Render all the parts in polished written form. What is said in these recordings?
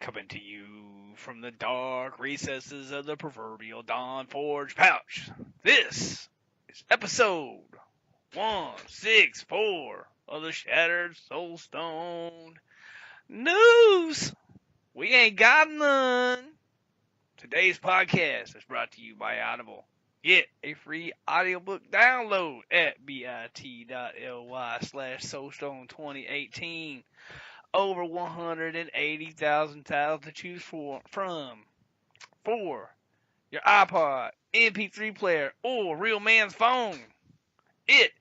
Coming to you from the dark recesses of the proverbial Dawn Forge pouch. This is episode 164 of the Shattered Soulstone News. We ain't got none. Today's podcast is brought to you by Audible. Get a free audiobook download at bit.ly/Soulstone2018. Over 180,000 titles to choose from for your iPod, MP3 player, or real man's phone. It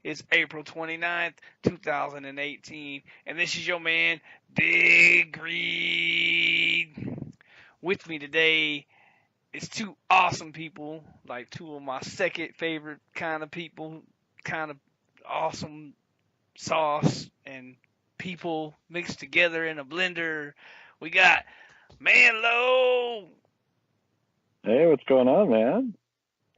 is April 29th, 2018, and this is your man, Big Reed. With me today is two awesome people, like two of my second favorite kind of people, kind of awesome sauce and people mixed together in a blender. We got Manlow. Hey, what's going on, man?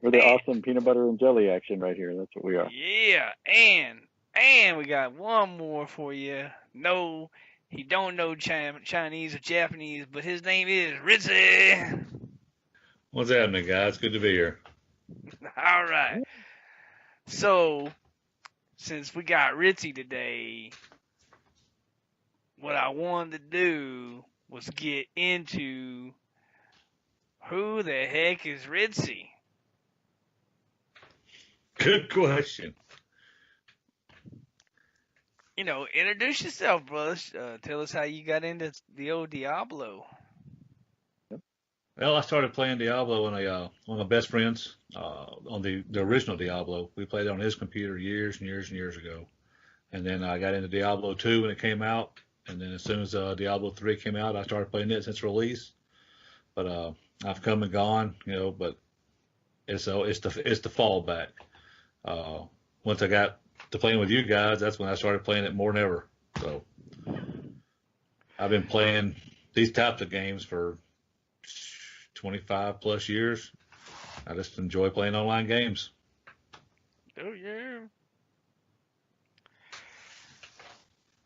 We're the awesome peanut butter and jelly action right here. That's what we are. Yeah, and we got one more for you. No, he don't know Chinese or Japanese, but his name is Ritzey. What's happening, guys? Good to be here. All right. So, since we got Ritzey today, what I wanted to do was get into who the heck is Ritzey? Good question. You know, introduce yourself, brother. Tell us how you got into the old Diablo. Well, I started playing Diablo on one of my best friends on the original Diablo. We played on his computer years and years and years ago. And then I got into Diablo 2 when it came out. And then as soon as Diablo 3 came out, I started playing it since release. But I've come and gone, but it's the fallback. Once I got to playing with you guys, that's when I started playing it more than ever. So I've been playing these types of games for 25 plus years. I just enjoy playing online games. Oh, yeah.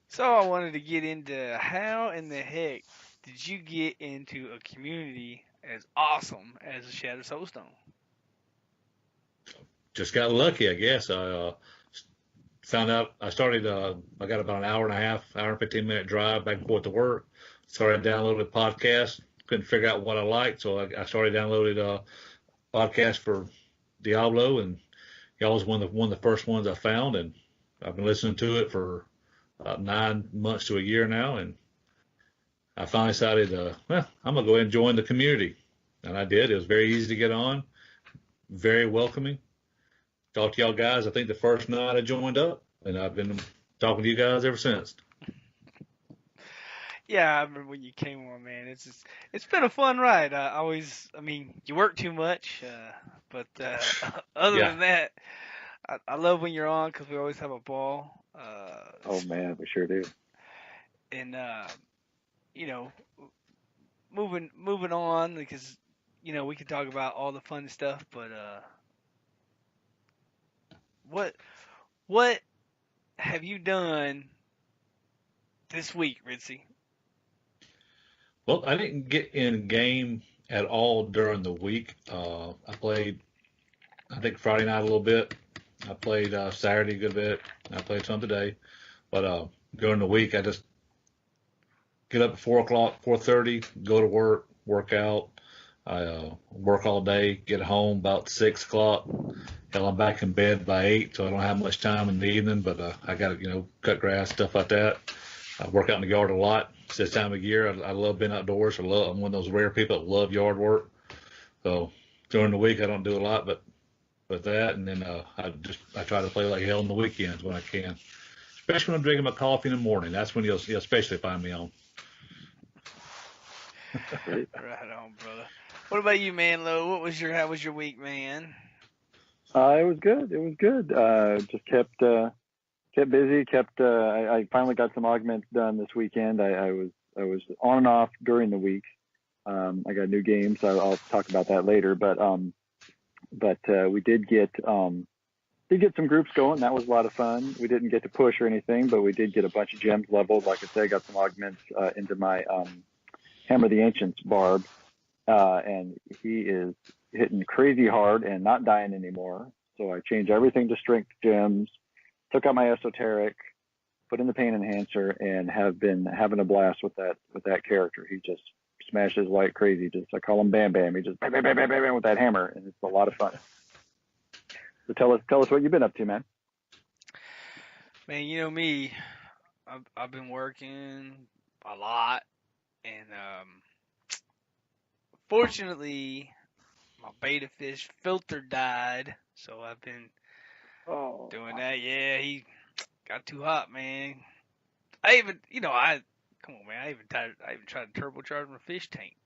So I wanted to get into how in the heck did you get into a community as awesome as the Shattered Soulstone? Just got lucky, I guess. I found out I got about an hour and a half, hour and 15-minute drive back and forth to work. Started downloading podcasts. Couldn't figure out what I liked, so I started downloading a podcast for Diablo, and y'all was one of the first ones I found, and I've been listening to it for about 9 months to a year now, and I finally decided, I'm going to go ahead and join the community. And I did. It was very easy to get on, very welcoming. Talked to y'all guys, I think the first night I joined up, and I've been talking to you guys ever since. Yeah, I remember when you came on, man. It's been a fun ride. You work too much, but other than that, I love when you're on because we always have a ball. Oh man, we sure do. And moving on because we can talk about all the fun stuff, but what have you done this week, Ritzey? Well, I didn't get in game at all during the week. I played, I think, Friday night a little bit. I played Saturday a good bit. I played some today. But during the week, I just get up at 4 o'clock, 4:30, go to work, work out. I work all day, get home about 6 o'clock. Hell, I'm back in bed by 8, so I don't have much time in the evening. But I got to, cut grass, stuff like that. I work out in the yard a lot. It's this time of year. I love being outdoors. I'm one of those rare people that love yard work. So during the week, I don't do a lot, but that, and then I try to play like hell on the weekends when I can. Especially when I'm drinking my coffee in the morning. That's when you'll especially find me on. Right on, brother. What about you, Manlow? How was your week, man? It was good. It was good. Just kept busy. I finally got some augments done this weekend. I was on and off during the week. I got new games. So I'll talk about that later. But we did get some groups going. That was a lot of fun. We didn't get to push or anything, but we did get a bunch of gems leveled. Like I said, I got some augments into my Hammer the Ancients barb, and he is hitting crazy hard and not dying anymore. So I changed everything to strength gems, took out my esoteric, put in the pain enhancer, and have been having a blast with that character. He just smashes like crazy. I call him Bam Bam. He just bam bam bam bam bam with that hammer, and it's a lot of fun. So tell us what you've been up to, man. Man, you know me, I've been working a lot, and fortunately, my beta fish filter died, so I've been doing that. Yeah, he got too hot, man. I even, come on, man. I even tried to turbocharge my fish tank,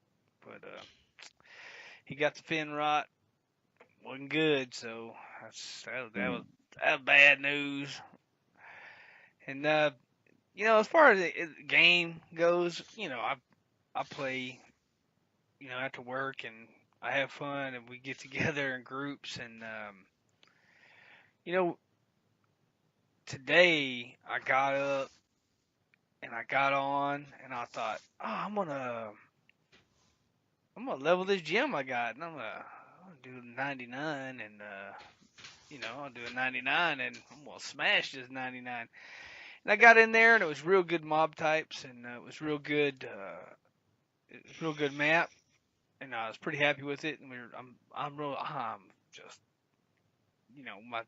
but he got the fin rot, wasn't good. So that was bad news. And as far as the game goes, I play, after work, and I have fun, and we get together in groups, and today I got up and I got on, and I thought, oh, I'm gonna level this gym I got, and I'm gonna do 99, and I'll do a 99, and I'm gonna smash this 99. And I got in there, and it was real good mob types, and it was real good. It was a real good map, and I was pretty happy with it. And I'm just, my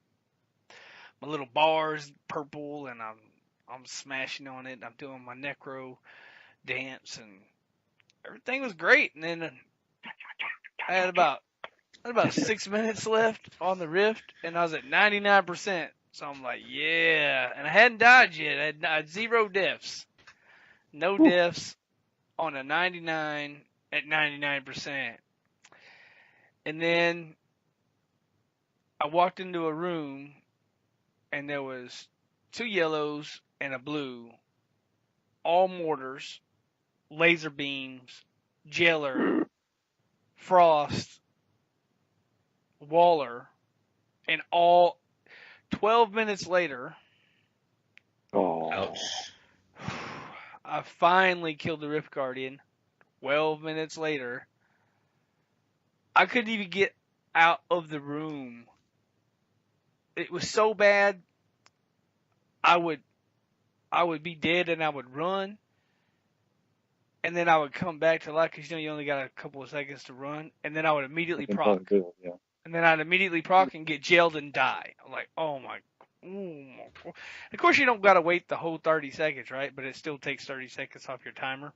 little bars purple, and I'm smashing on it. I'm doing my necro dance, and everything was great. And then I had about 6 minutes left on the rift, and I was at 99%. So I'm like, yeah. And I hadn't died yet. I had 0 deaths. No deaths on a 99 at 99%. And then I walked into a room, and there was 2 yellows and a blue, all mortars, laser beams, jailer, frost, waller, and all 12 minutes later, Ouch. I finally killed the Rift Guardian. 12 minutes later, I couldn't even get out of the room. It was so bad, I would be dead, and I would run, and then I would come back to life, because you only got a couple of seconds to run, and then I would immediately proc. Yeah. And then I'd immediately proc and get jailed and die. I'm like, oh my. Of course, you don't got to wait the whole 30 seconds, right? But it still takes 30 seconds off your timer.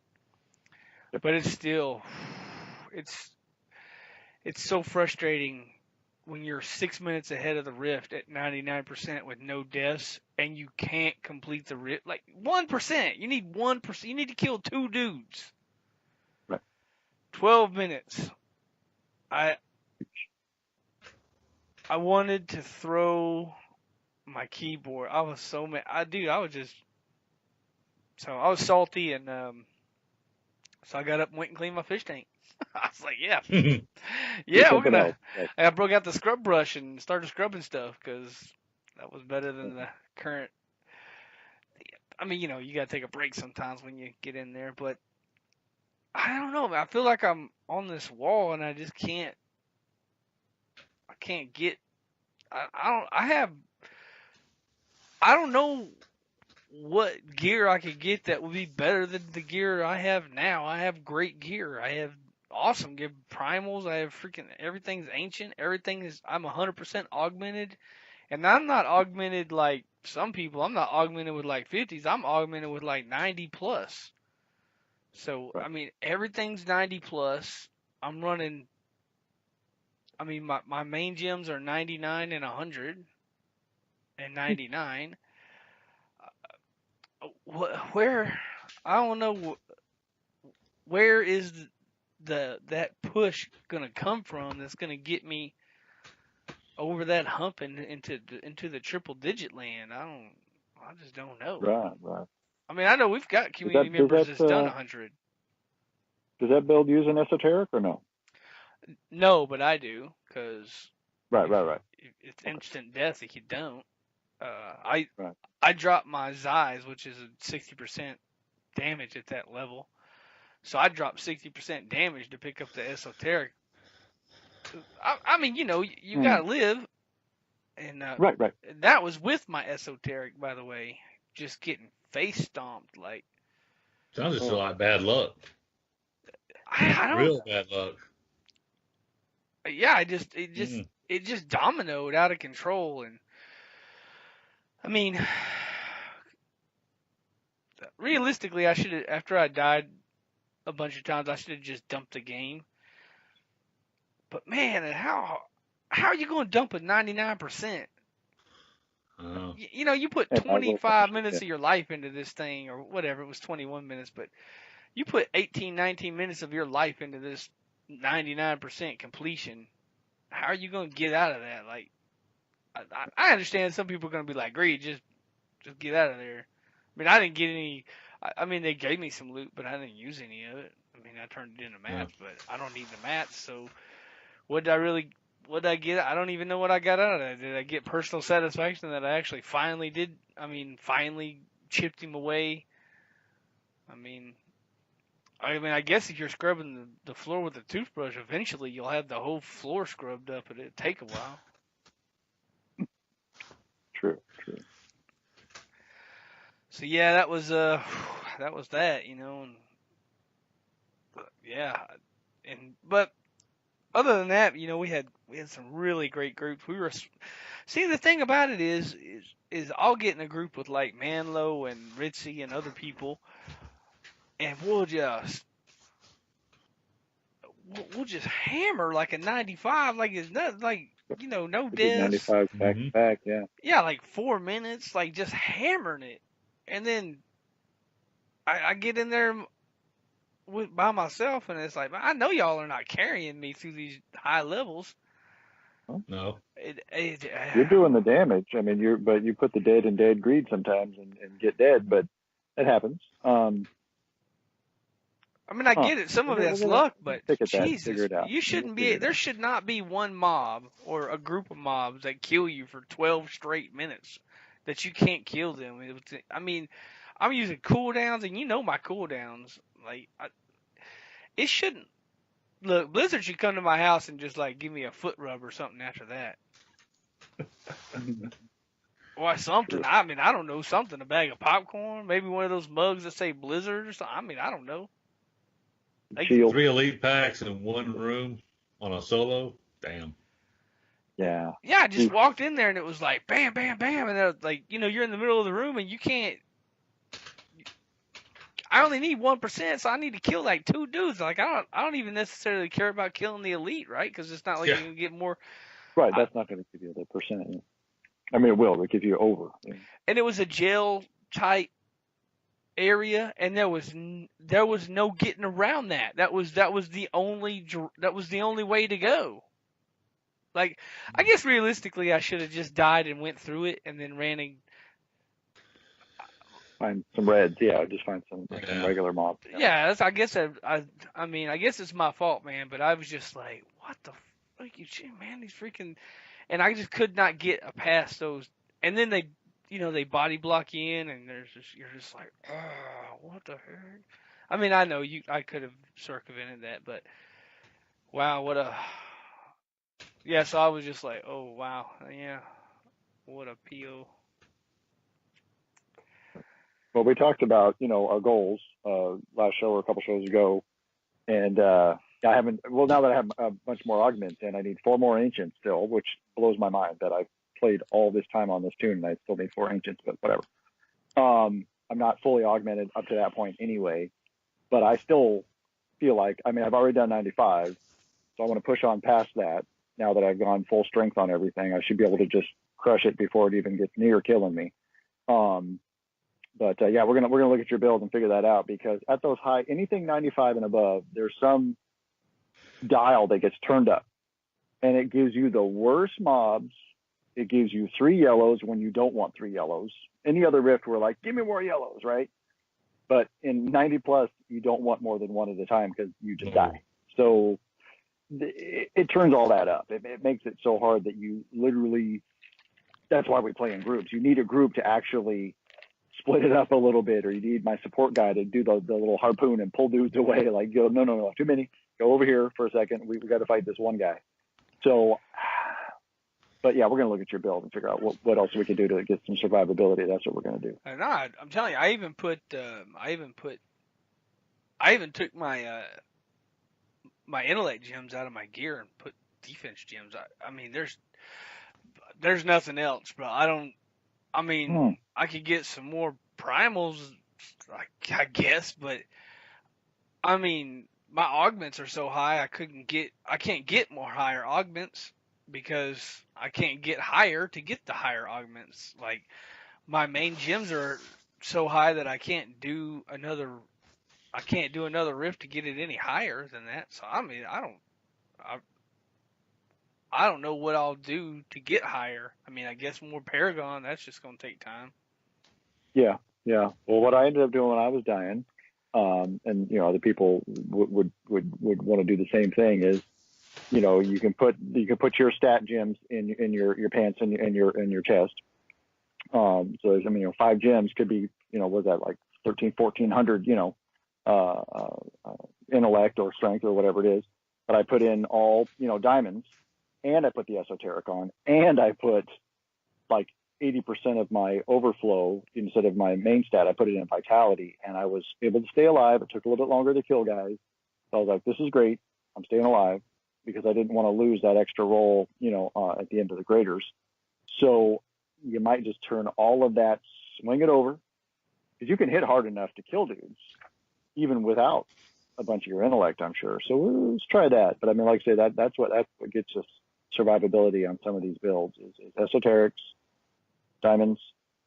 But it's still, it's so frustrating when you're 6 minutes ahead of the rift at 99% with no deaths, and you can't complete the rift. Like 1%. You need 1%. You need to kill 2 dudes. Right. 12 minutes. I wanted to throw my keyboard. I was so mad. I was salty, and so I got up and went and cleaned my fish tank. I was like, yeah, we're gonna. I broke out the scrub brush and started scrubbing stuff, because that was better than the current. I mean, you gotta take a break sometimes when you get in there, but I don't know. I feel like I'm on this wall, and I just can't. I can't get. I don't know what gear I could get that would be better than the gear I have now. I have great gear. I have awesome gear. Primals. I have freaking everything's ancient. I'm 100% augmented, and I'm not augmented like some people. I'm not augmented with like 50s. I'm augmented with like 90 plus. So, Right. I mean, everything's 90 plus. I'm running. I mean, my main gems are 99 and 100 and 99. Where, I don't know, where is that push gonna come from that's gonna get me over that hump and into the triple digit land? I just don't know. Right. I mean, I know we've got community members that's done 100. Does that build use an esoteric or no? No, but I do, because Right. it's instant death if you don't. I Right. dropped my Zeiss, which is a 60% damage at that level. So I dropped 60% damage to pick up the esoteric. I mean, you gotta live, and Right. that was with my esoteric, by the way, just getting face stomped. Like, Sounds just like bad luck. I don't. Real bad luck. Yeah, it just dominoed out of control, and I mean, realistically, I should have, after I died a bunch of times, I should have just dumped the game. But man, how are you going to dump a 99%? You put 25 minutes of your life into this thing, or whatever, it was 21 minutes, but you put 18, 19 minutes of your life into this 99% completion. How are you going to get out of that? Like, I understand some people are going to be like, great, just get out of there. I mean, I didn't get any. I mean, they gave me some loot, but I didn't use any of it. I mean, I turned it into mats, but I don't need the mats. So, what did I get? I don't even know what I got out of that. Did I get personal satisfaction that I actually finally did? I mean, finally chipped him away. I mean, I guess if you're scrubbing the floor with a toothbrush, eventually you'll have the whole floor scrubbed up, but it'd take a while. True. So yeah, that was that, and yeah, but other than that, we had some really great groups. See, the thing about it is I'll get in a group with like Manlow and Ritzey and other people, and we'll just hammer like a 95, like it's not like no deaths. 95 back to back, yeah. Yeah, like 4 minutes, like just hammering it, and then I get in there by myself, and it's like, I know y'all are not carrying me through these high levels. No. You're doing the damage. I mean, you put the dead in dead greed sometimes and get dead, but it happens. I mean, I get it. Some of that's luck, but Jesus, you shouldn't be. There should not be one mob or a group of mobs that kill you for 12 straight minutes that you can't kill them. I mean, I'm using cooldowns, and my cooldowns. Like, it shouldn't. Look, Blizzard should come to my house and just like give me a foot rub or something after that. Or something. I mean, I don't know, something. A bag of popcorn, maybe one of those mugs that say Blizzard or something. I mean, I don't know. 3 elite packs in one room on a solo. Damn. Yeah. Yeah, I just walked in there and it was like bam, bam, bam, and was like, you're in the middle of the room and you can't. I only need 1%, so I need to kill like 2 dudes. Like I don't even necessarily care about killing the elite, right? Because it's not like you can get more. Right, that's not going to give you the percent. I mean, it will. It'll give you over. Yeah. And it was a jail type area, and there was no getting around that. That was the only way to go. Like, I guess realistically, I should have just died and went through it, and then ran find some reds. Yeah, just find some regular mobs. Yeah, I guess I mean, I guess it's my fault, man. But I was just like, what the fuck, man? These freaking, and I just could not get past those. And then they body block you in, and you're just like, oh, what the heck? I mean, I know I could have circumvented that, but wow, so I was just like, oh wow, yeah, what a PO. Well, we talked about our goals last show or a couple shows ago, and I haven't. Well, now that I have a bunch more augments, and I need 4 more ancients still, which blows my mind that I've played all this time on this tune and I still need 4 ancients, but whatever. I'm not fully augmented up to that point anyway, but I still feel like, I mean, I've already done 95, so I want to push on past that. Now that I've gone full strength on everything, I should be able to just crush it before it even gets near killing me. But yeah, we're gonna look at your build and figure that out, because at those high, anything 95 and above, there's some dial that gets turned up, and it gives you the worst mobs. It gives you 3 yellows when you don't want 3 yellows. Any other rift, we're like, give me more yellows, right? But in 90 plus, you don't want more than 1 at a time because you just die. So it turns all that up. It makes it so hard that you literally. That's why we play in groups. You need a group to actually split it up a little bit, or you need my support guy to do the little harpoon and pull dudes away. Like, go, no, too many. Go over here for a second. We got to fight this one guy. So, but yeah, we're going to look at your build and figure out what else we can do to get some survivability. That's what we're going to do. And I'm telling you, I even took my my intellect gems out of my gear and put defense gems. I mean, there's nothing else, bro. I could get some more primals, I guess, but I mean, my augments are so high I can't get more higher augments because I can't get higher to get the higher augments. Like, my main gems are so high that I can't do another rift to get it any higher than that. So I mean, I don't know what I'll do to get higher. I mean, I guess more Paragon. That's just gonna take time. Yeah. Well, what I ended up doing when I was dying, and other people would want to do the same thing, is, you can put your stat gems in your pants and your chest. So I mean, 5 gems could be, what's that, like 1,400, intellect or strength or whatever it is. But I put in all, diamonds, and I put the esoteric on, and I put like 80% of my overflow instead of my main stat. I put it in vitality, and I was able to stay alive. It took a little bit longer to kill guys. So I was like, this is great. I'm staying alive, because I didn't want to lose that extra roll, at the end of the graders. So you might just turn all of that, swing it over, because you can hit hard enough to kill dudes, even without a bunch of your intellect, I'm sure. So let's try that. But I mean, like I say, that's what gets us survivability on some of these builds is esoterics, diamonds,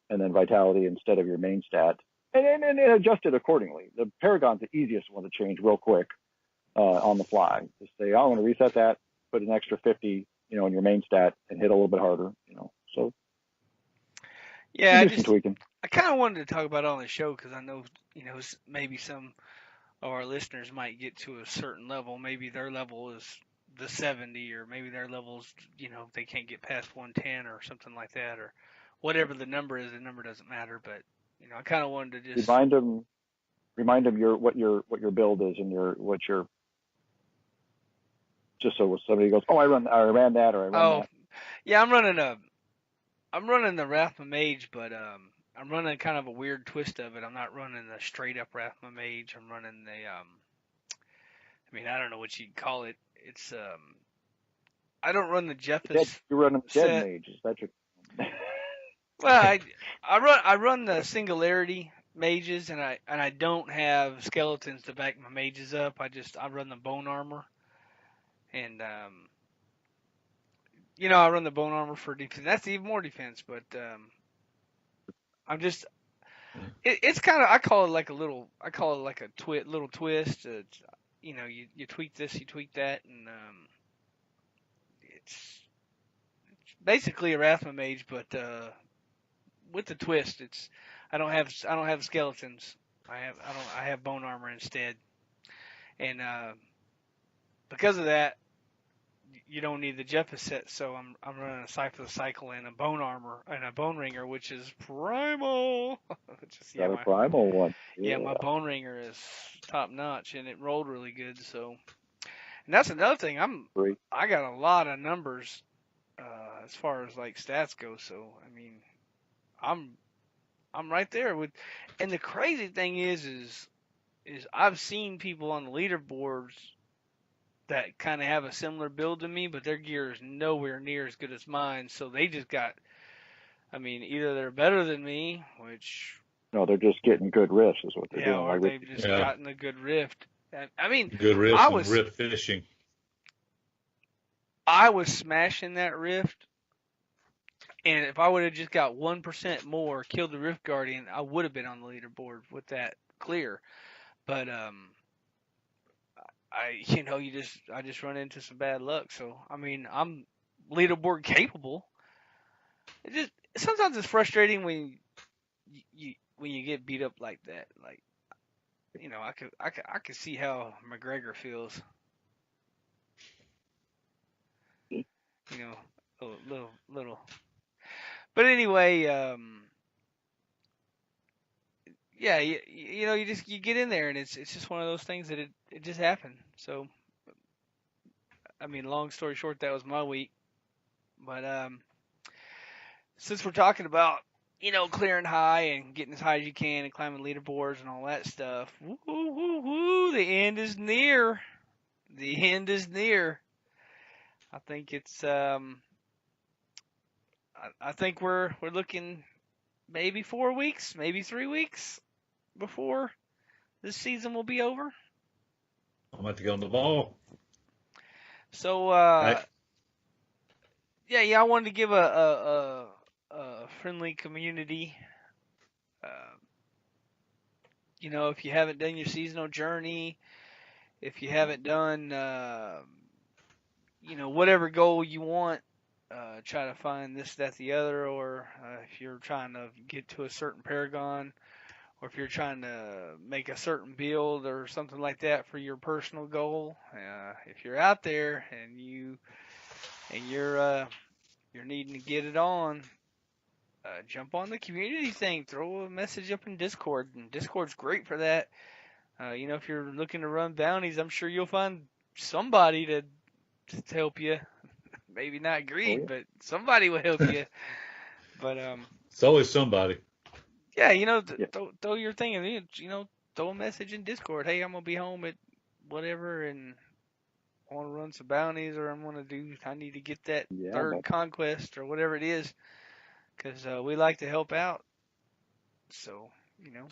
and then vitality instead of your main stat, and adjust it accordingly. The Paragon's the easiest one to change real quick on the fly. Just say, I want to reset that, put an extra 50, in your main stat, and hit a little bit harder. So yeah, tweaking. I kind of wanted to talk about it on the show because I know, maybe some of our listeners might get to a certain level. Maybe their level is the 70, or maybe their level's, they can't get past 110 or something like that, or whatever the number is. The number doesn't matter, but I kind of wanted to just remind them what your build is and just so somebody goes, oh, I ran that, or I ran that. Yeah, I'm running the Rathma Mage, but I'm running kind of a weird twist of it. I'm not running the straight up Rathma Mage. I'm running the I don't know what you'd call it. It's I don't run the Jeffus. You're running the Dead set. Mage. Is that your? Well, I run the Singularity mages, and I don't have skeletons to back my mages up. I run the bone armor, and I run the bone armor for defense. That's even more defense, but I'm just it's kind of, I call it like a little little twist. You tweak this, you tweak that, and it's basically a Rathma Mage, but with the twist. I don't have skeletons. I have bone armor instead, and because of that, you don't need the Jeffus set. So I'm running a Cypher the Cycle and a bone armor and a bone ringer, which is primal. A primal one. Yeah, my bone ringer is top notch, and it rolled really good. So, and that's another thing. I got a lot of numbers as far as like stats go. So I mean, I'm right there with, and the crazy thing is I've seen people on the leaderboards that kind of have a similar build to me, but their gear is nowhere near as good as mine. So they just got, either they're better than me, which no, they're just getting good rifts, is what they're doing. Or they've just gotten a good rift. Good rifts and rift finishing. I was smashing that rift. And if I would have just got 1% more, killed the Rift Guardian, I would have been on the leaderboard with that clear. But I just run into some bad luck. So I'm leaderboard capable. Sometimes it's frustrating when you get beat up like that. Like, I could see how McGregor feels. Little. But anyway, yeah, you know, you get in there, and it's just one of those things that it just happened. So, I mean, long story short, that was my week. But since we're talking about, you know, clearing high and getting as high as you can and climbing leaderboards and all that stuff, woo, woo, woo, the end is near. The end is near. I think it's I think we're looking maybe 4 weeks, maybe 3 weeks before this season will be over. I'm about to get on the ball. So Hey, yeah, I wanted to give a friendly community. Uh, you know, if you haven't done your seasonal journey, if you haven't done, you know, whatever goal you want, try to find this, that, the other, or if you're trying to get to a certain paragon, or if you're trying to make a certain build or something like that for your personal goal, if you're out there and you're needing to get it on, jump on the community thing. Throw a message up in Discord, and Discord's great for that. You know, if you're looking to run bounties, I'm sure you'll find somebody to help you. Maybe not greed, yeah. but somebody will help you. But it's always somebody. yeah, you know, Yeah. throw your thing in. You know, throw a message in Discord. Hey, I'm gonna be home at whatever, and I want to run some bounties, or I need to get that Yeah, third but conquest or whatever it is, because we like to help out. So, you know,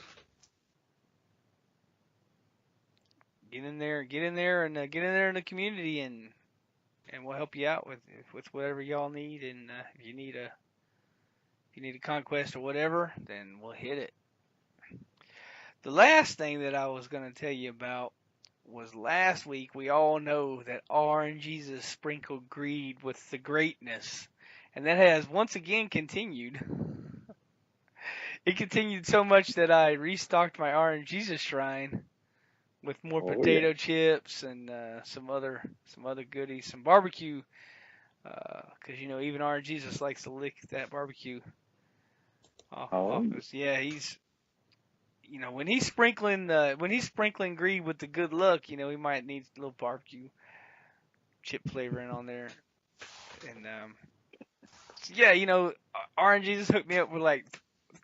get in there, and get in there in the community, and we'll help you out with whatever y'all need. And if you need a conquest or whatever, then we'll hit it. The last thing that I was going to tell you about was last week. We all know that RNGesus sprinkled greed with the greatness, and that has once again continued. It continued so much that I restocked my RNGesus shrine with more oh yeah. potato chips and some other goodies, some barbecue, because you know even RNGesus likes to lick that barbecue Oh off us. Yeah, he's, you know, when he's sprinkling greed with the good luck, you know, he might need a little barbecue chip flavoring on there. And yeah, you know, RNGesus hooked me up with like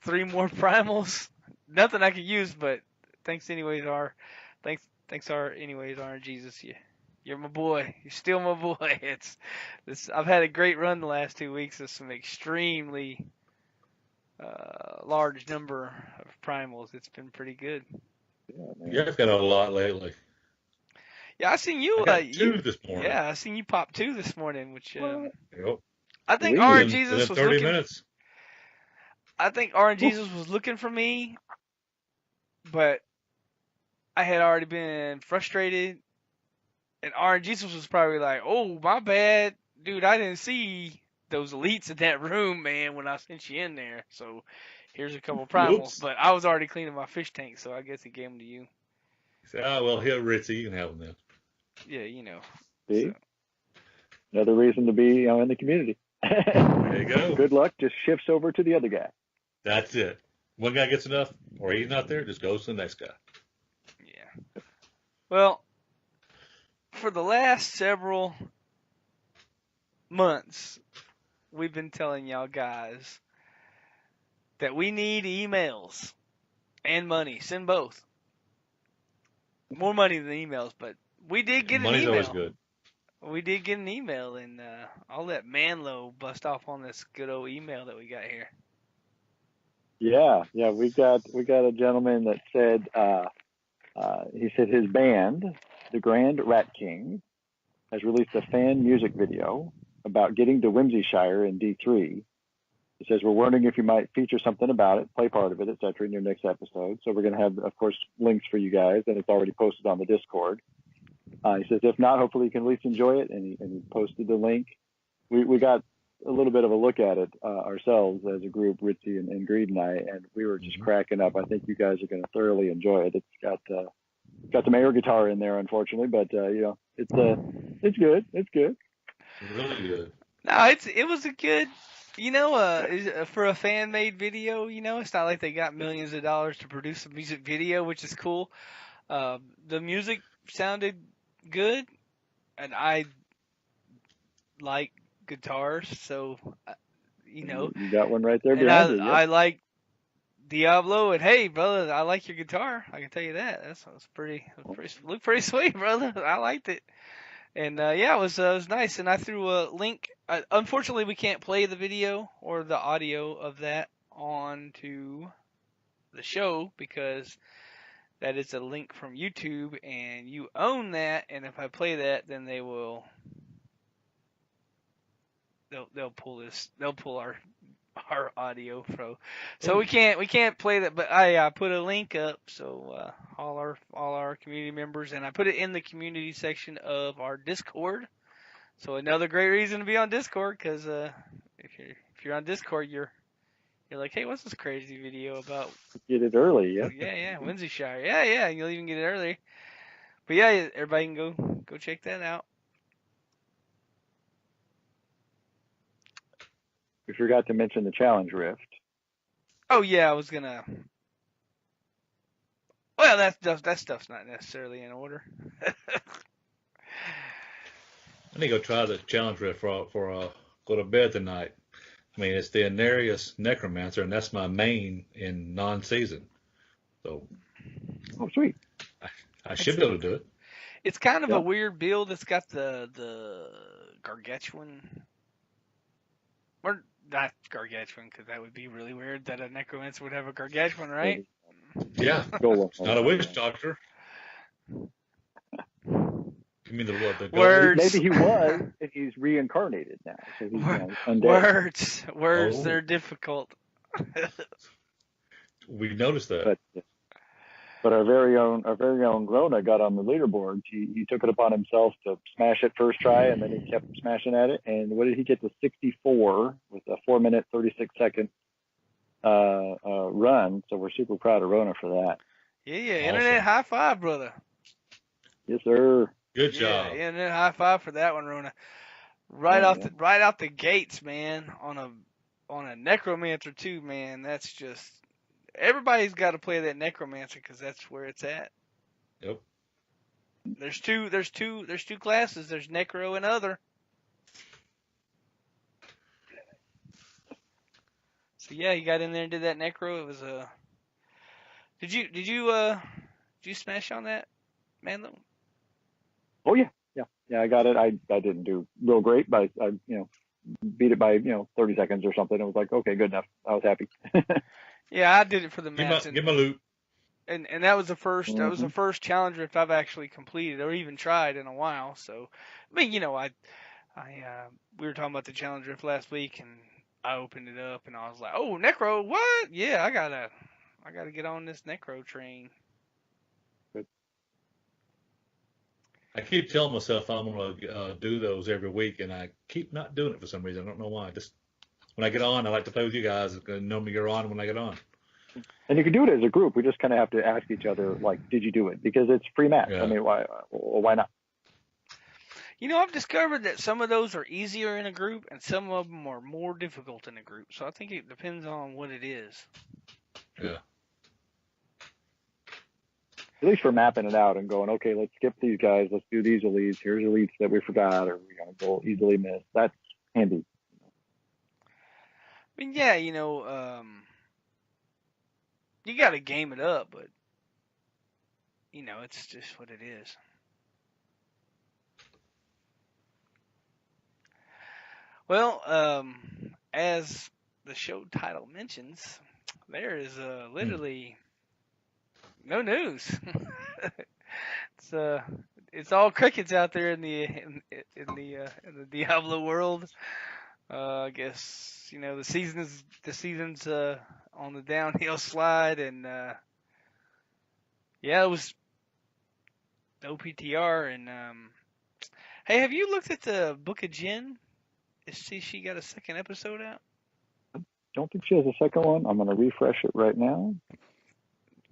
3 more primals. Nothing I could use, but thanks anyways, RNGesus. You're my boy. You're still my boy. I've had a great run the last 2 weeks of some extremely large number of primals. It's been pretty good. yeah, man. Yeah, I've got a lot lately. Yeah, I seen I you. got two this morning. Yeah, I seen you pop 2 this morning, which What? Yep. I think Sweet. Within RNGesus was 30 looking. minutes. I think Whew. RNGesus was looking for me, but I had already been frustrated, and RNGesus was probably like, "Oh, my bad, dude. I didn't see those elites in that room, man, when I sent you in there. So here's a couple primals." Oops. But I was already cleaning my fish tank, so I guess he gave them to you. He said, oh, well, here, Ritzey, you can have them then. Yeah, you know. So See, another reason to be in the community. There you go. Good luck just shifts over to the other guy. That's it. One guy gets enough, or he's not there, just goes to the next guy. yeah. Well, for the last several months, we've been telling y'all guys that we need emails and money. Send both. More money than emails, but we did get an Money's always email. good. We did get an email, and I'll let Manlow bust off on this good old email that we got here. Yeah, we got a gentleman that said he said his band, the Grand Rat King, has released a fan music video about getting to Whimsyshire in D3. He says, we're wondering if you might feature something about it, play part of it, etc., in your next episode. So we're going to have, of course, links for you guys, and it's already posted on the Discord. He says, if not, hopefully you can at least enjoy it, and he posted the link. We got a little bit of a look at it ourselves as a group, Ritzey and Greed and I, and we were just cracking up. I think you guys are going to thoroughly enjoy it. It's got some air guitar in there, unfortunately, but you know, it's good. It's good. Really good. No, it was a good. For a fan-made video, it's not like they got millions of dollars to produce a music video, which is cool. The music sounded good, and I like guitars, so You got one right there and behind you. Yep. I like Diablo, and hey, brother, I like your guitar. I can tell you that. That's looked pretty sweet, brother. I liked it. And yeah, it was nice. And I threw a link. Unfortunately, we can't play the video or the audio of that onto the show because that is a link from YouTube, and you own that. And if I play that, then they'll pull our audio so we can't play that. But I put a link up so all our community members, and I put it in the community section of our Discord. So another great reason to be on Discord, because if you're on Discord, you're like, hey, what's this crazy video about? Get it early, yeah. Yeah, Windseyshire. Yeah, you'll even get it early. But yeah, everybody can go check that out. We forgot to mention the challenge rift. Oh yeah, I was gonna. Well, that stuff's not necessarily in order. I need to go try the challenge rift for go to bed tonight. I mean, it's the Anarius Necromancer, and that's my main in non-season. So, oh sweet, I should be able to do it. It's kind of a weird build. It's got the gargantuan, or not gargantuan, because that would be really weird that a necromancer would have a gargantuan, right? Yeah, not a witch doctor. You mean the words? Maybe he was, if he's reincarnated now. So he's undead. Words, they're difficult. We noticed that. But our very own Grona got on the leaderboard. He took it upon himself to smash it first try, and then he kept smashing at it. And what did he get to 64 with a 4-minute 36-second run? So we're super proud of Rona for that. Yeah, internet high five, brother. Yes, sir. Good job. Yeah, internet high five for that one, Rona. Right out the gates, man. On a necromancer too, man. That's just. Everybody's got to play that necromancer because that's where it's at. Yep. There's two classes. There's necro and other. So yeah, he got in there and did that necro. It was Did you smash on that, Manlow? Oh yeah. I got it. I didn't do real great, but I beat it by 30 seconds or something. It was like, okay, good enough. I was happy. Yeah, I did it for the match. Give him a loot. And that was the first. That was the first challenge rift I've actually completed or even tried in a while. So, I mean, we were talking about the challenge rift last week, and I opened it up, and I was like, oh, necro, what? Yeah, I gotta get on this necro train. I keep telling myself I'm going to do those every week, and I keep not doing it for some reason. I don't know why. Just when I get on, I like to play with you guys. Normally you're on when I get on. And you can do it as a group. We just kind of have to ask each other, like, did you do it? Because it's free match. Yeah. I mean, why not? I've discovered that some of those are easier in a group, and some of them are more difficult in a group. So I think it depends on what it is. Yeah. At least for mapping it out and going, okay, let's skip these guys. Let's do these elites. Here's elites that we forgot or we're going to go easily miss. That's handy. I mean, yeah, you got to game it up, but, it's just what it is. Well, as the show title mentions, there is literally no news. It's all crickets out there in the Diablo world. I guess the season's on the downhill slide, and it was no PTR. And hey, have you looked at the Book of Jinn? She got a second episode out? Don't think she has a second one. I'm going to refresh it right now.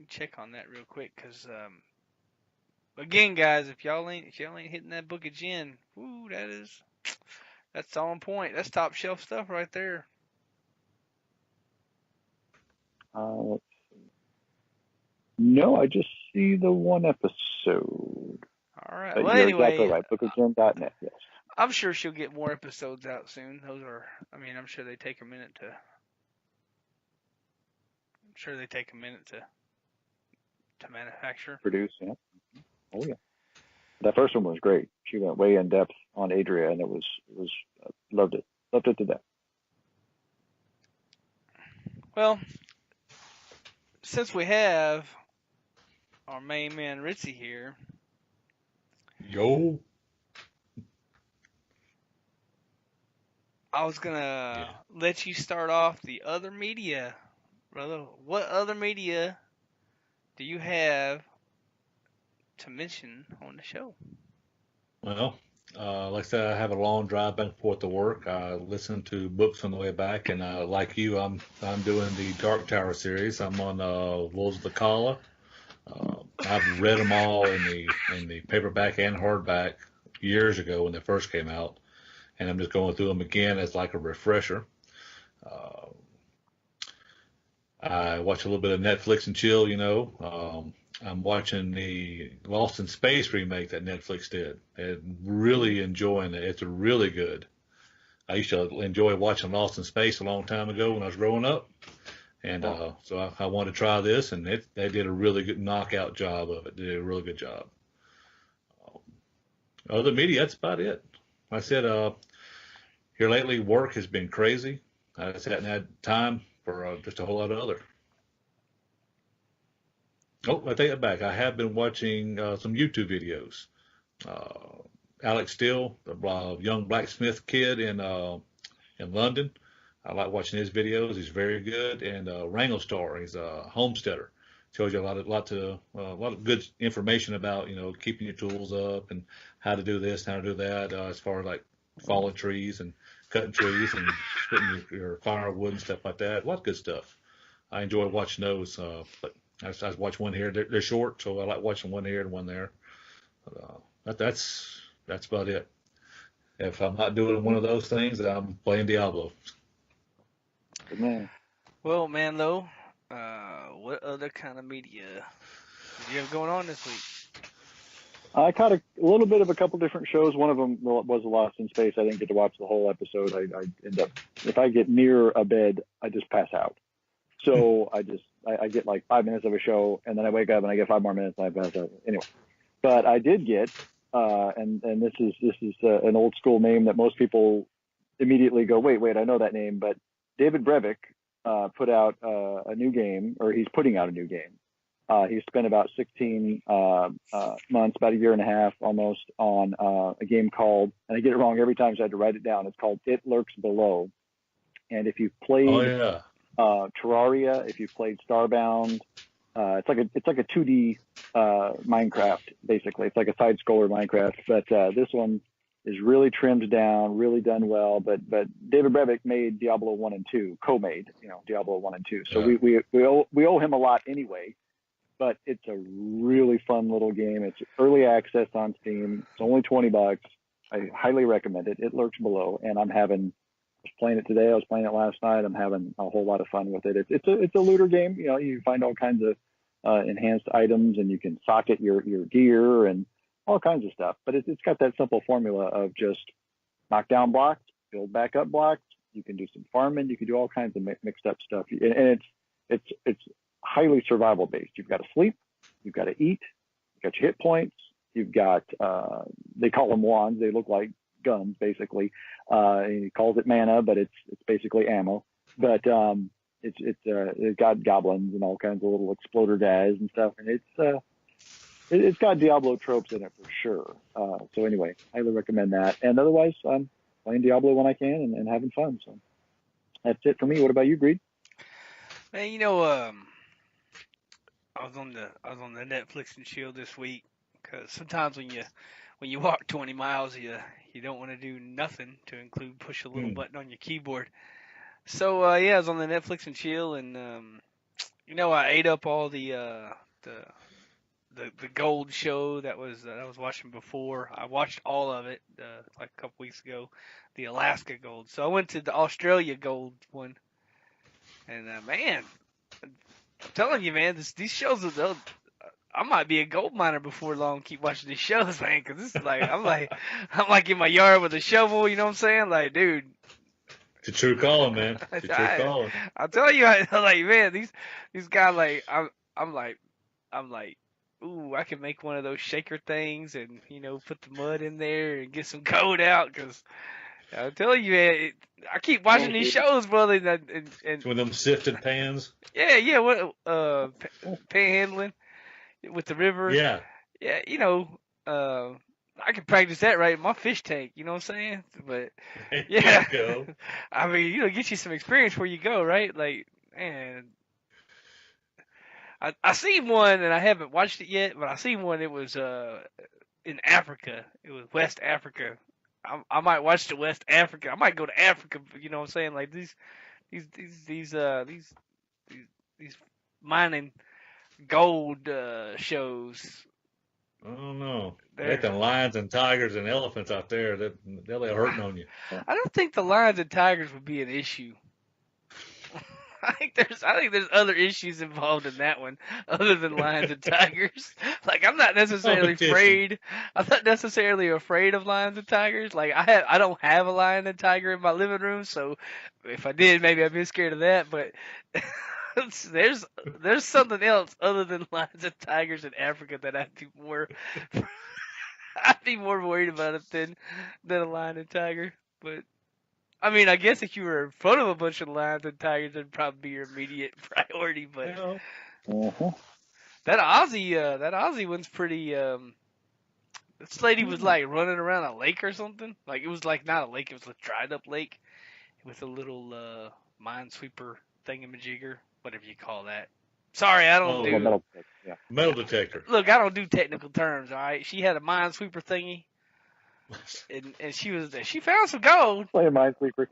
Check on that real quick, because again, guys, if y'all ain't hitting that Book of Jinn, that's on point. That's top shelf stuff right there. Let's see. No, I just see the one episode. All right. But Well, you're exactly anyway, right. BookerJim.net. Yes. I'm sure she'll get more episodes out soon. I'm sure they take a minute to. I'm sure they take a minute to manufacture. Produce. Yeah. Oh yeah. That first one was great. She went way in depth on Adria, and it was loved it to death. Well, since we have our main man Ritzey here, Yo. I was gonna let you start off the other media, brother. What other media do you have to mention on the show? Well, like I said, I have a long drive back and forth to work. I listen to books on the way back, and like you, I'm doing the Dark Tower series. I'm on Wolves of the Kala. I've read them all in the paperback and hardback years ago when they first came out, and I'm just going through them again as like a refresher. Uh, I watch a little bit of Netflix and chill, you know. I'm watching the Lost in Space remake that Netflix did, and really enjoying it. It's really good. I used to enjoy watching Lost in Space a long time ago when I was growing up, and so I wanted to try this, and they did a really good knockout job of it. They did a really good job. Other media, that's about it. Like I said, here lately, work has been crazy. I just hadn't had time for just a whole lot of other. Oh, I take that back. I have been watching some YouTube videos. Uh, Alex Steele, the young blacksmith kid in London. I like watching his videos. He's very good. And Wranglestar, he's a homesteader. Shows you a lot of good information about keeping your tools up and how to do this, how to do that, as far as like falling trees and cutting trees and splitting your firewood and stuff like that. A lot of good stuff. I enjoy watching those. But I watch one here. They're short, so I like watching one here and one there. But, that's about it. If I'm not doing one of those things, I'm playing Diablo. Good man. Well, Manlow, what other kind of media do you have going on this week? I caught a little bit of a couple different shows. One of them was Lost in Space. I didn't get to watch the whole episode. I end up, if I get near a bed, I just pass out. So I get like 5 minutes of a show, and then I wake up and I get 5 more minutes and I pass out. Anyway, but I did get, and this is an old school name that most people immediately go, wait, I know that name. But David Brevik put out a new game, or he's putting out a new game. He spent about 16 months, about a year and a half almost, on a game called, and I get it wrong every time, so I had to write it down. It's called It Lurks Below. And if you've played Terraria, if you've played Starbound, it's like a 2D Minecraft, basically. It's like a side scroller Minecraft, but this one is really trimmed down, really done well. But David Brevik made Diablo 1 and 2, co-made, Diablo 1 and 2. So we owe him a lot anyway. But it's a really fun little game. It's early access on Steam. It's only $20. I highly recommend it. It Lurks Below, and I was playing it today. I was playing it last night. I'm having a whole lot of fun with it. It's a looter game. You find all kinds of enhanced items, and you can socket your gear and all kinds of stuff. But it's got that simple formula of just knock down blocks, build back up blocks. You can do some farming. You can do all kinds of mixed up stuff, and it's highly survival based. You've got to sleep, you've got to eat, you've got your hit points, you've got they call them wands, they look like guns basically. He calls it mana, but it's basically ammo. But it's got goblins and all kinds of little exploder guys and stuff, and it's got Diablo tropes in it for sure. So anyway, highly recommend that. And otherwise, I'm playing Diablo when I can and having fun. So that's it for me. What about you, Greed? Man, I was on the Netflix and chill this week, because sometimes when you walk 20 miles, you don't want to do nothing to include push a little button on your keyboard. So I was on the Netflix and chill, and I ate up all the gold show that I was watching before. I watched all of it like a couple weeks ago, the Alaska gold. So I went to the Australia gold one, and man. I'm telling you, man, these shows I might be a gold miner before long. Keep watching these shows, man, because this is like I'm like in my yard with a shovel. You know what I'm saying? Like, dude, It's a true calling, man. It's a true calling. I'll tell you, like, man, these guys, like, I'm like, ooh, I can make one of those shaker things and put the mud in there and get some code out because I'll tell you, man, I keep watching these shows, brother, and With them sifted pans. yeah, what panhandling with the river. Yeah. Yeah, I can practice that right in my fish tank, you know what I'm saying? But yeah, Go. I mean, get you some experience where you go, right? Like, man, I seen one and I haven't watched it yet, but I seen one. It was in Africa. It was West Africa. I might watch the West Africa. I might go to Africa. You know what I'm saying? Like these mining gold shows. I don't know. They can lions and tigers and elephants out there. They'll be hurting on you. I don't think the lions and tigers would be an issue. I think there's other issues involved in that one other than lions and tigers. Like I'm not necessarily afraid. I'm not necessarily afraid of lions and tigers. Like I don't have a lion and tiger in my living room, so if I did, maybe I'd be scared of that. But there's something else other than lions and tigers in Africa that I'd be more worried about it than a lion and tiger. But I mean, I guess if you were in front of a bunch of lions and tigers, that'd probably be your immediate priority. But that Aussie one's pretty. This lady was like running around a lake or something. Like it was like not a lake, it was a dried up lake with a little minesweeper thingamajigger, whatever you call that. Sorry, I don't do metal detector. Look, I don't do technical terms. All right, she had a minesweeper thingy. And she found some gold. Play a minesweeper.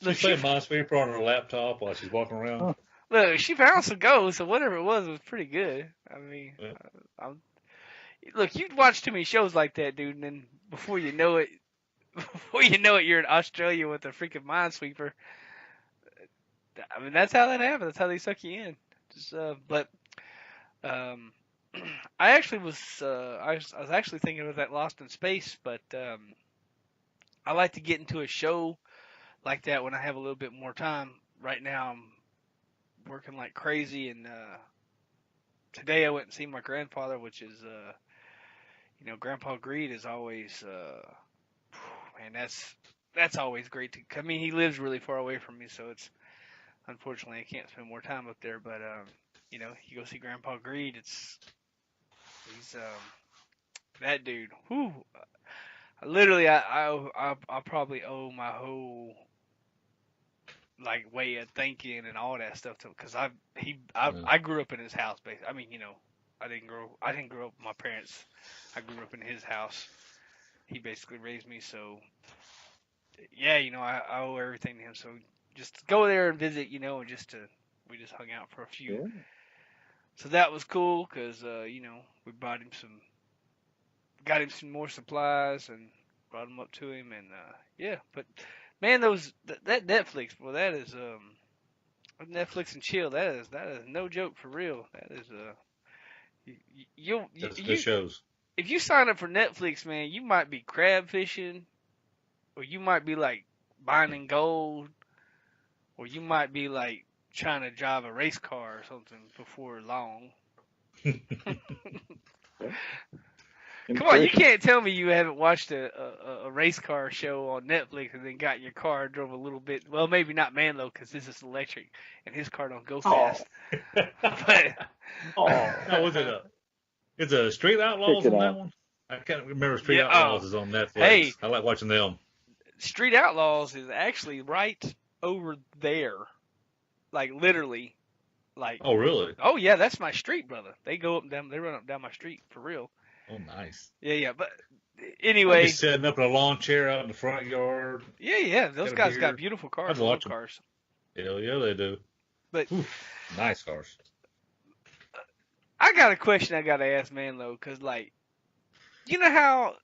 She's playing minesweeper on her laptop while she's walking around. Look, she found some gold, so whatever it was pretty good. I mean, look, you watch too many shows like that, dude, and then before you know it, you're in Australia with a freaking minesweeper. I mean, that's how that happens. That's how they suck you in. I actually was actually thinking of that Lost in Space, but I like to get into a show like that when I have a little bit more time. Right now I'm working like crazy, and today I went and seen my grandfather, which is Grandpa Greed is always man, that's always great I mean, he lives really far away from me, so it's unfortunately I can't spend more time up there, but you go see Grandpa Greed, he's that dude. Whew. Literally, I probably owe my whole like way of thinking and all that stuff to him, because I grew up in his house. Basically, I mean, I didn't grow up with my parents. I grew up in his house. He basically raised me, so yeah, I owe everything to him. So just go there and visit, and we just hung out for a few. Yeah. So that was cool because, we got him some more supplies and brought them up to him. And, yeah, but man, that Netflix, boy, that is, Netflix and chill. That is no joke for real. That is, That's good shows. If you sign up for Netflix, man, you might be crab fishing, or you might be like mining gold, or you might be like trying to drive a race car or something before long. Come on, you can't tell me you haven't watched a race car show on Netflix and then got in your car and drove a little bit. Well, maybe not Manlow because this is electric and his car don't go fast. But was it it's a Street Outlaws on that one? I can't remember. Street Outlaws is on Netflix. Hey, I like watching them. Street Outlaws is actually right over there. Like literally, like. Oh really? Oh yeah, that's my street, brother. They go up and down. They run up and down my street for real. Oh nice. Yeah. But anyway, just setting up in a lawn chair out in the front yard. Yeah. Those guys got beautiful cars. Love cars. Hell yeah, they do. But nice cars. I got a question I got to ask Manlow, because like, you know how,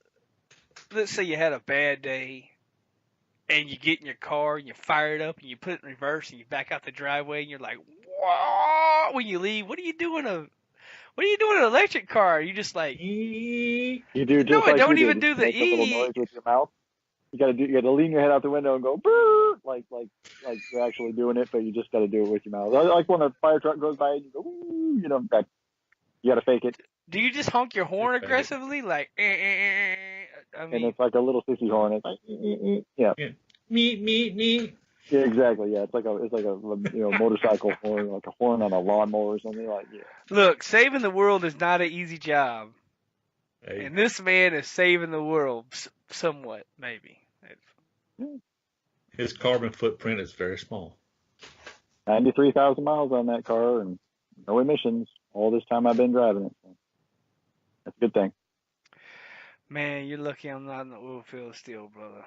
let's say you had a bad day. And you get in your car and you fire it up and you put it in reverse and you back out the driveway and you're like, when you leave. What are you doing in an electric car? You just like, Eee. You do just no, I like don't you even did. do You the make a little E. noise with your mouth. You gotta lean your head out the window and go brrr, like you're actually doing it, but you just gotta do it with your mouth. Like when a fire truck goes by and you go, woo, that you gotta fake it. Do you just honk your horn Fake it. aggressively? Like, I And mean, it's like a little sissy horn. It's like, yeah. Yeah. Me. Yeah, exactly. Yeah, it's like a motorcycle horn, like a horn on a lawnmower or something. Like, yeah. look, saving the world is not an easy job. Hey, And this man is saving the world somewhat, maybe. his carbon footprint is very small. 93,000 miles on that car and no emissions all this time I've been driving it. So that's a good thing. Man, you're lucky I'm not in the oil field still, brother.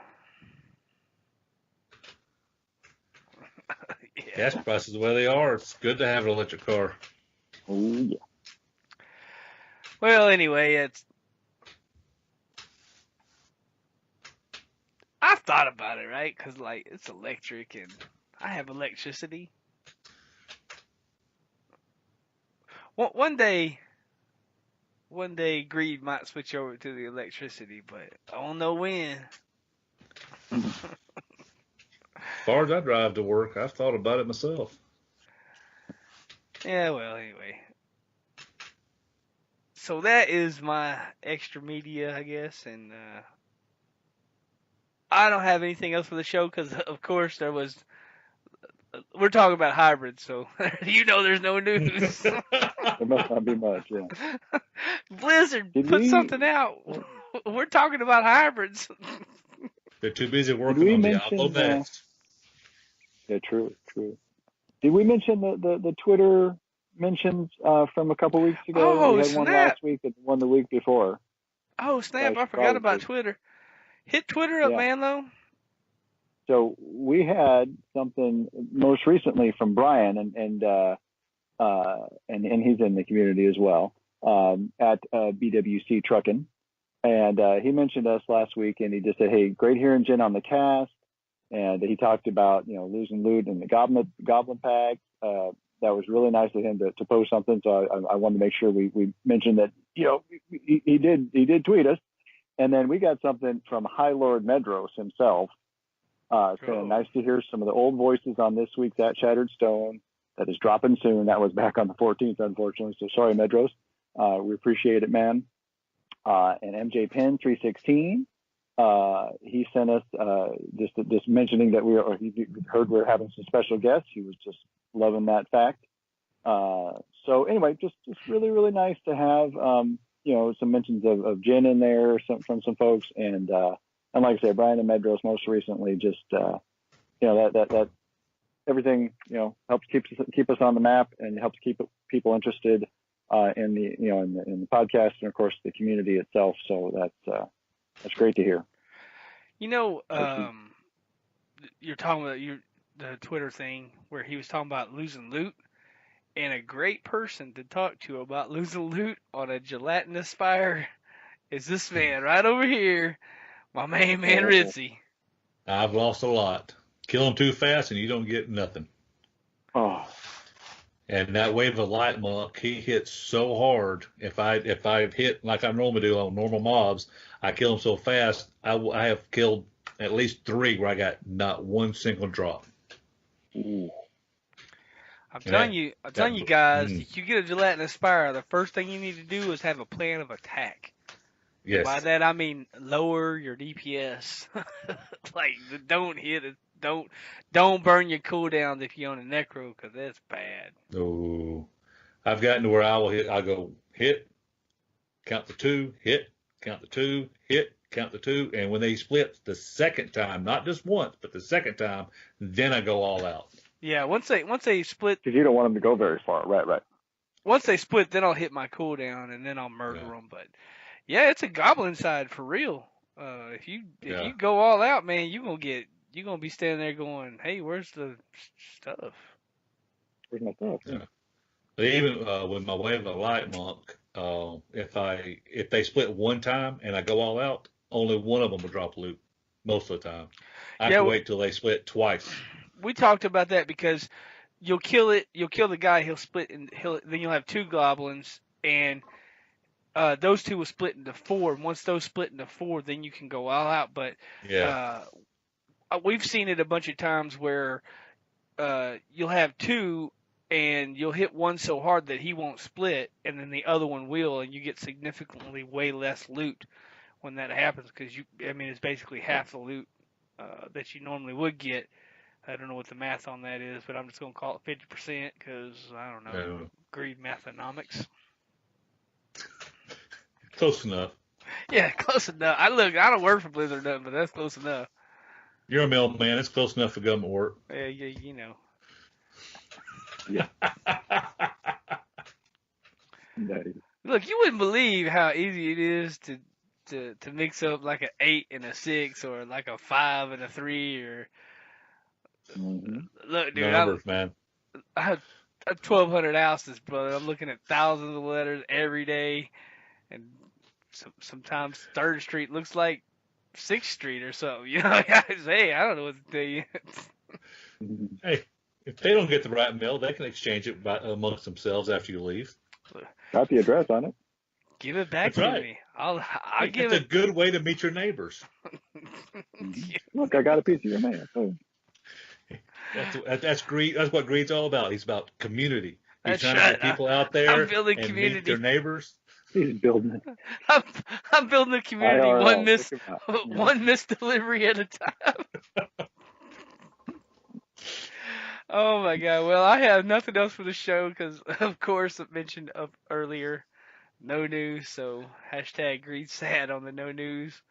Yeah. Gas prices the way they are, it's good to have an electric car. Oh, yeah. Well, anyway, I've thought about it, right? Because, like, it's electric and I have electricity. One day, greed might switch over to the electricity, but I don't know when. As far as I drive to work, I've thought about it myself. Yeah, well, anyway. So that is my extra media, I guess, and I don't have anything else for the show because, of course, we're talking about hybrids, so there's no news. There must not be much, yeah. Blizzard, put something out. We're talking about hybrids. They're too busy working on the Alpha Next. Yeah, true. Did we mention the Twitter mentions from a couple weeks ago? Oh, we had one snap. last week and one the week before. Oh, snap, I forgot about Twitter. Hit Twitter up, Manlow. So we had something most recently from Brian, and he's in the community as well, at BWC Trucking. And he mentioned us last week, and he just said, hey, great hearing Jen on the cast. And he talked about, losing loot in the Goblin Pack. That was really nice of him to post something. So I wanted to make sure we mentioned that, he did tweet us. And then we got something from High Lord Medros himself, saying, nice to hear some of the old voices on this week's At Shattered Stone. That is dropping soon. That was back on the 14th, unfortunately. So sorry, Medros. We appreciate it, man. And MJ Penn 316, he sent us just mentioning that he heard we're having some special guests. He was just loving that fact. So anyway, just really, really nice to have some mentions of Jen in there from some folks, and like I said, Brian and Medros most recently, just that everything helps keep us on the map and helps keep people interested in the podcast and of course the community itself. So that's great to hear. You're talking about the Twitter thing where he was talking about losing loot, and a great person to talk to about losing loot on a gelatinous fire is this man right over here, my main man Ritzey. I've lost a lot. Kill him too fast and you don't get nothing. Oh. And that wave of light monk, he hits so hard. If I hit like I normally do on normal mobs, I kill him so fast. I have killed at least 3 where I got not one single drop. Ooh. I'm telling you guys, if you get a gelatinous fire, the first thing you need to do is have a plan of attack. Yes. By that I mean lower your DPS. Like don't hit it. Don't burn your cooldowns if you're on a necro, because that's bad. Oh, I've gotten to where I'll go hit, count the 2, hit, count the 2, hit, count the 2, and when they split the second time, not just once, but the second time, then I go all out. Yeah, once they split, because you don't want them to go very far. Right. Once they split, then I'll hit my cooldown and then I'll murder them. But yeah, it's a goblin side for real. If you go all out, man, you're gonna be standing there going, "Hey, where's the stuff? Where's my stuff?" Yeah. But even with my wave of light monk, if they split one time and I go all out, only one of them will drop loot most of the time. I have to wait till they split twice. We talked about that because you'll kill it. You'll kill the guy. He'll split, and then you'll have 2 goblins, and those 2 will split into 4. And once those split into 4, then you can go all out. But Yeah. we've seen it a bunch of times where you'll have 2, and you'll hit one so hard that he won't split, and then the other one will, and you get significantly way less loot when that happens, because it's basically half the loot that you normally would get. I don't know what the math on that is, but I'm just going to call it 50% because, I don't know, greed mathonomics. Close enough. Yeah, close enough. I don't work for Blizzard or nothing, but that's close enough. You're a mailman. It's close enough for government work. Yeah, you know. Yeah. Nice. Look, you wouldn't believe how easy it is to mix up like an 8 and a 6, or like a 5 and a 3, or look, dude, Numbers, man. I have 1,200 houses, brother. I'm looking at thousands of letters every day, and sometimes 3rd Street looks like 6th Street or something. You know, hey, I don't know what to tell you. Hey, if they don't get the right mail, they can exchange it amongst themselves after you leave. Got the address on it. Give it back That's to right. me. I'll give It's it. a good way to meet your neighbors. Look, I got a piece of your mail. Oh. That's greed. That's what greed's all about. He's about community. He's That's trying right. to get people out there I'm building and community. meet their neighbors. He's building it. I'm building a community IRL, one missed delivery at a time. Oh my God! Well, I have nothing else for the show because, of course, I mentioned up earlier, no news. So hashtag greed sad on the no news.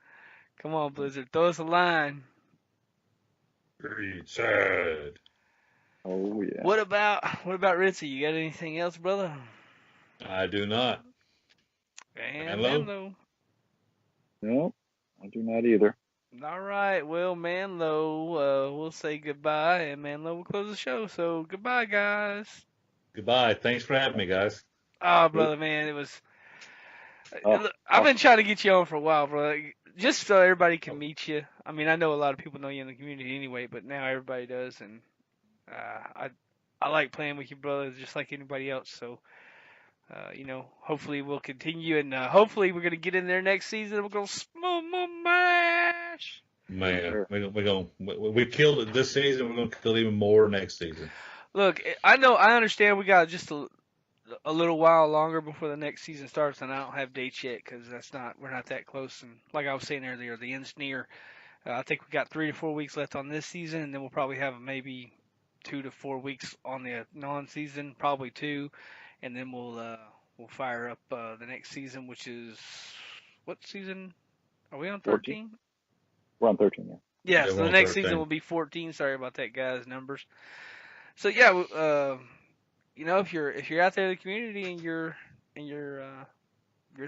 Come on, Blizzard, throw us a line. Greed sad. Oh yeah. What about Ritzey? You got anything else, brother? I do not. And Manlow? Manlow. No, I do not either. All right, well, Manlow, we'll say goodbye, and Manlow will close the show. So goodbye, guys. Goodbye. Thanks for having me, guys. Oh, brother, man, it was. Oh, Look, I've been trying to get you on for a while, brother, just so everybody can meet you. I mean, I know a lot of people know you in the community anyway, but now everybody does, and I like playing with you, brother, just like anybody else. So, hopefully we'll continue, and hopefully we're gonna get in there next season. And we're gonna smash. Man, we killed it this season. We're gonna kill even more next season. Look, I understand we got just a little while longer before the next season starts, and I don't have dates yet because we're not that close. And like I was saying earlier, the end's near. I think we got 3 to 4 weeks left on this season, and then we'll probably have maybe 2 to 4 weeks on the non-season, probably 2, and then we'll fire up the next season, which is what season? Are we on 13? We're on 13, yeah. Yeah, so we're the on next 13. season will be 14. Sorry about that, guys. Numbers. So yeah, if you're out there in the community and you're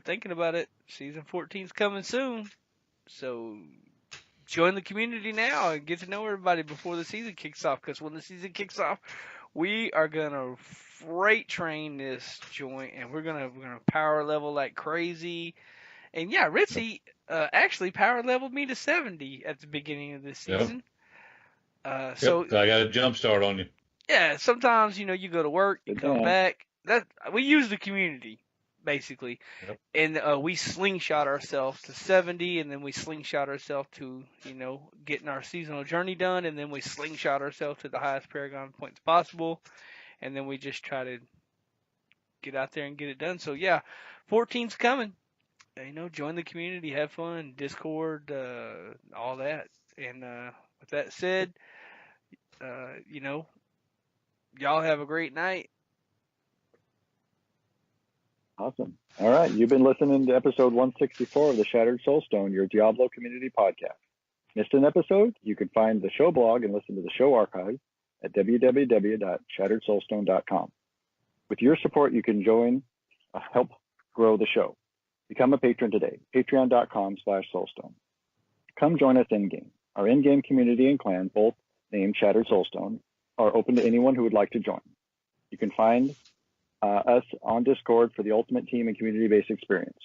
thinking about it, season 14's coming soon. So join the community now and get to know everybody before the season kicks off. Because when the season kicks off, we are gonna freight train this joint, and we're gonna power level like crazy. And yeah, Ritzey actually power leveled me to 70 at the beginning of this season. So I got a jump start on you. yeah, sometimes you go to work, you come back. We use the community basically, and we slingshot ourselves to 70, and then we slingshot ourselves to getting our seasonal journey done, and then we slingshot ourselves to the highest Paragon points possible, and then we just try to get out there and get it done. So yeah, 14's coming. Join the community, have fun, Discord, all that. And with that said, y'all have a great night. Awesome. All right. You've been listening to episode 164 of the Shattered Soulstone, your Diablo community podcast. Missed an episode? You can find the show blog and listen to the show archive at www.shatteredsoulstone.com. With your support, you can help grow the show. Become a patron today. Patreon.com/Soulstone. Come join us in-game. Our in-game community and clan, both named Shattered Soulstone, are open to anyone who would like to join. You can find us on Discord for the ultimate team and community-based experience.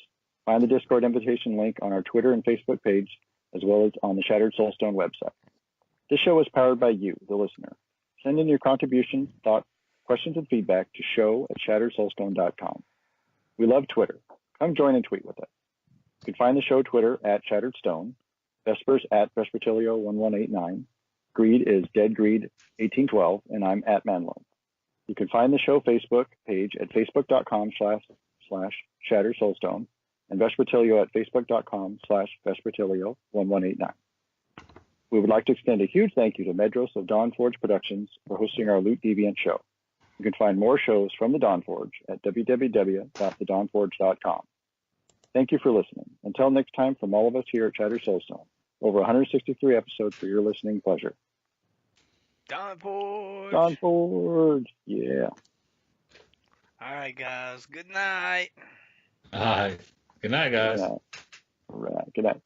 Find the Discord invitation link on our Twitter and Facebook page, as well as on the Shattered Soulstone website. This show is powered by you, the listener. Send in your contributions, thoughts, questions, and feedback to show@shatteredsoulstone.com. We love Twitter. Come join and tweet with us. You can find the show Twitter @ShatteredStone, Vesper's @Vespertilio1189, Greed is DeadGreed1812, and I'm @Manlow. You can find the show Facebook page at facebook.com/ShatteredSoulstone and Vespertilio at facebook.com/Vespertilio1189. We would like to extend a huge thank you to Medros of Dawn Forge Productions for hosting our Loot Deviant show. You can find more shows from the Dawn Forge at www.thedawnforge.com. Thank you for listening. Until next time, from all of us here at Shattered Soulstone, over 163 episodes for your listening pleasure. Dawn Forge. Dawn Forge. Yeah. All right, guys. Good night. All right. Good night, guys. Good night. All right. Good night.